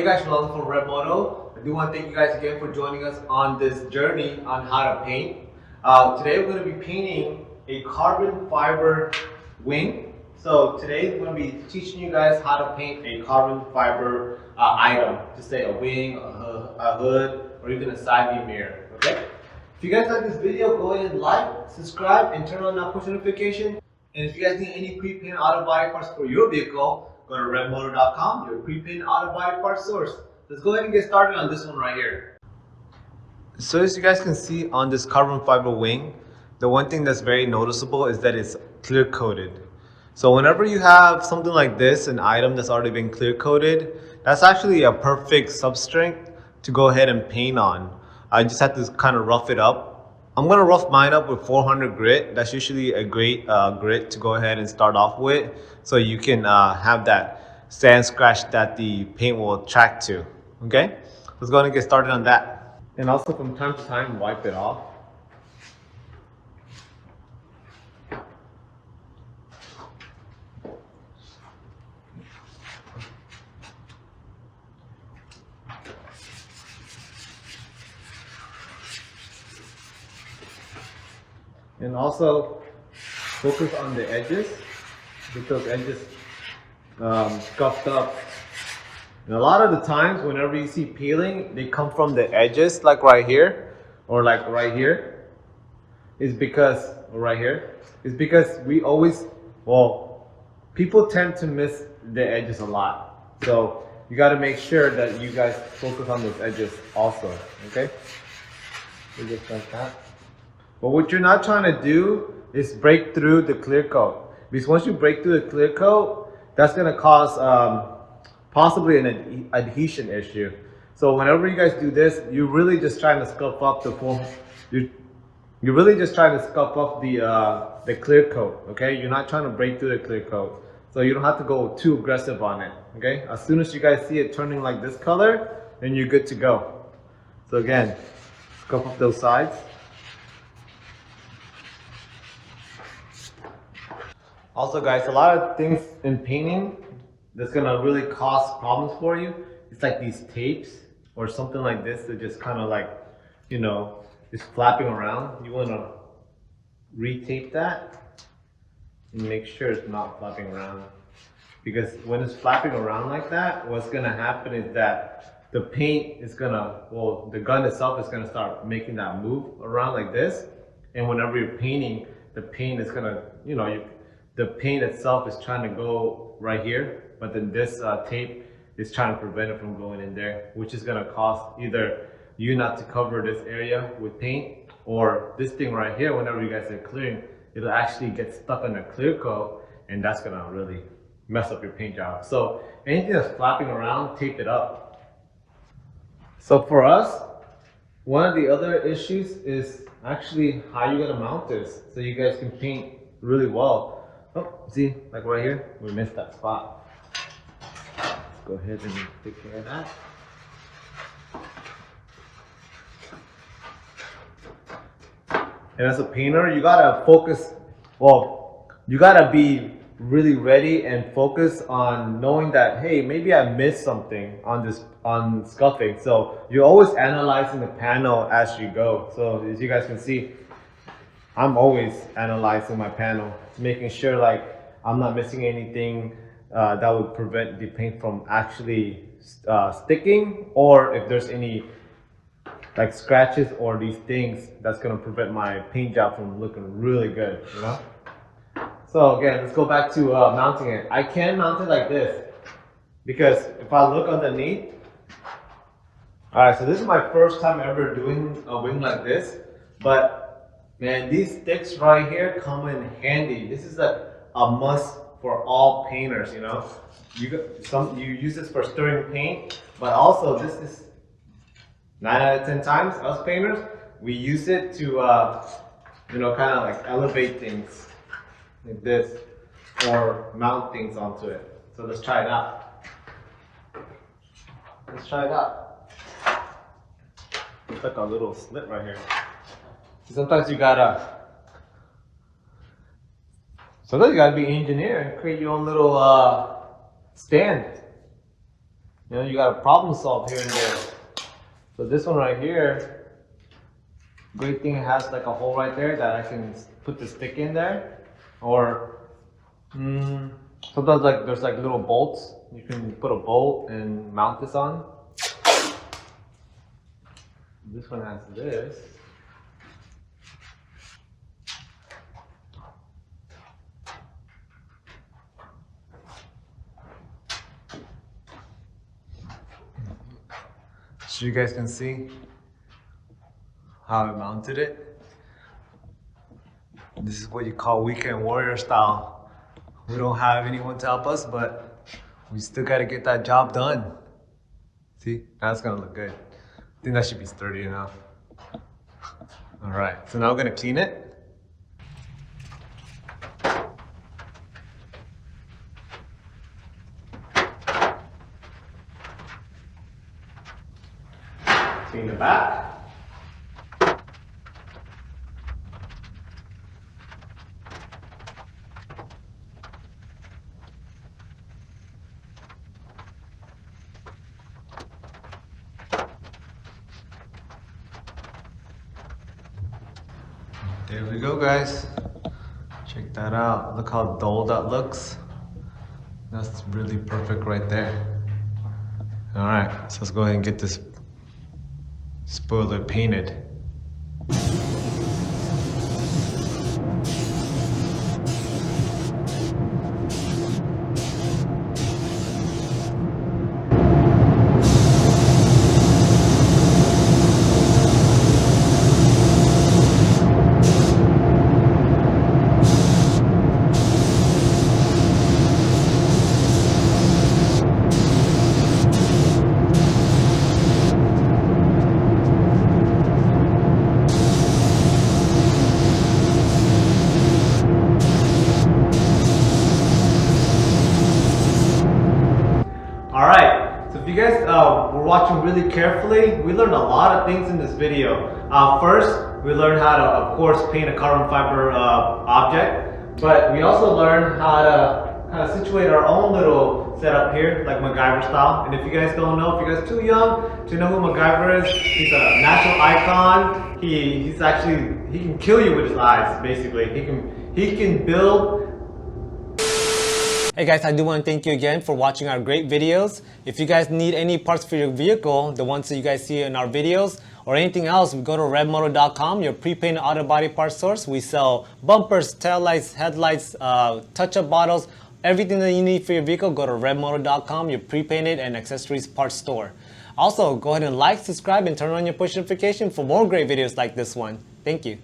Hey guys, Shalom from ReveMoto. I do want to thank you guys again for joining us on this journey on how to paint. Today we're going to be painting a carbon fiber wing. So today we're going to be teaching you guys how to paint a carbon fiber item. Just say a wing, a hood, or even a side view mirror. Okay? If you guys like this video, go ahead and like, subscribe, and turn on that push notification. And if you guys need any pre-painted auto body parts for your vehicle, go to ReveMoto.com, your pre-painted auto body parts source. Let's go ahead and get started on this one right here. So as you guys can see on this carbon fiber wing, the one thing that's very noticeable is that it's clear coated. So whenever you have something like this, an item that's already been clear coated, that's actually a perfect substrate to go ahead and paint on. I just have to kind of rough it up. I'm going to rough mine up with 400 grit. That's usually a great grit to go ahead and start off with, so you can have that sand scratch that the paint will attract to. Okay, let's go ahead and get started on that. And also from time to time, wipe it off. And also focus on the edges, get those edges scuffed up. And a lot of the times whenever you see peeling, they come from the edges, like right here, or like right here. Is because, or right here, is because we always, well, people tend to miss the edges a lot. So you got to make sure that you guys focus on those edges also, okay? So just like that. But what you're not trying to do is break through the clear coat. Because once you break through the clear coat, that's going to cause possibly an adhesion issue. So whenever you guys do this, you're really just trying to scuff up the full. You're really just trying to scuff up the clear coat. Okay, you're not trying to break through the clear coat. So you don't have to go too aggressive on it. Okay, as soon as you guys see it turning like this color, then you're good to go. So again, scuff up those sides. Also guys, a lot of things in painting that's gonna really cause problems for you, it's like these tapes or something like this that just kind of like, you know, is flapping around. You wanna re-tape that and make sure it's not flapping around. Because when it's flapping around like that, what's gonna happen is that the paint is gonna, well, the gun itself is gonna start making that move around like this. And whenever you're painting, the paint is gonna, you know, the paint itself is trying to go right here, but then this tape is trying to prevent it from going in there, which is going to cause either you not to cover this area with paint, or this thing right here, whenever you guys are clearing, it'll actually get stuck on the clear coat, and that's going to really mess up your paint job. So anything that's flapping around, tape it up. So for us, one of the other issues is actually how you're going to mount this so you guys can paint really well. Oh, see, like right here, we missed that spot. Let's go ahead and take care of that. And as a painter, you gotta focus, well, you gotta be really ready and focus on knowing that, hey, maybe I missed something on scuffing. So you're always analyzing the panel as you go. So as you guys can see, I'm always analyzing my panel, making sure like I'm not missing anything that would prevent the paint from actually sticking, or if there's any like scratches or these things that's gonna prevent my paint job from looking really good, you know? So again, let's go back to mounting it. I can mount it like this, because if I look underneath, all right, so this is my first time ever doing a wing like this, but man, these sticks right here come in handy. This is a must for all painters, you know. You use this for stirring paint, but also this is 9 out of 10 times, us painters, we use it to, you know, kind of like elevate things like this or mount things onto it. So let's try it out. Let's try it out. It's like a little slit right here. Sometimes you gotta be an engineer and create your own little stand. You know, you got to problem solve here and there. So this one right here, great thing, it has like a hole right there that I can put the stick in there. Or sometimes like there's like little bolts. You can put a bolt and mount this on. This one has this. So you guys can see how I mounted it. This is what you call weekend warrior style. We don't have anyone to help us, but we still gotta get that job done. See, that's gonna look good. I think that should be sturdy enough. All right, so now we're gonna clean it. Clean the back. There we go, guys. Check that out. Look how dull that looks. That's really perfect right there. All right, so let's go ahead and get this spoiler painted. Alright, so if you guys were watching really carefully, we learned a lot of things in this video. First, we learned how to, of course, paint a carbon fiber object, but we also learned how to kind of situate our own little setup here, like Macgyver style. And if you guys don't know, if you guys are too young to know who Macgyver is, he's a national icon. He can kill you with his eyes, basically. He can build. Hey guys, I do want to thank you again for watching our great videos. If you guys need any parts for your vehicle, the ones that you guys see in our videos, or anything else, go to ReveMoto.com, your pre-painted auto body parts source. We sell bumpers, taillights, headlights, touch-up bottles, everything that you need for your vehicle. Go to ReveMoto.com, your pre-painted and accessories parts store. Also, go ahead and like, subscribe, and turn on your push notification for more great videos like this one. Thank you.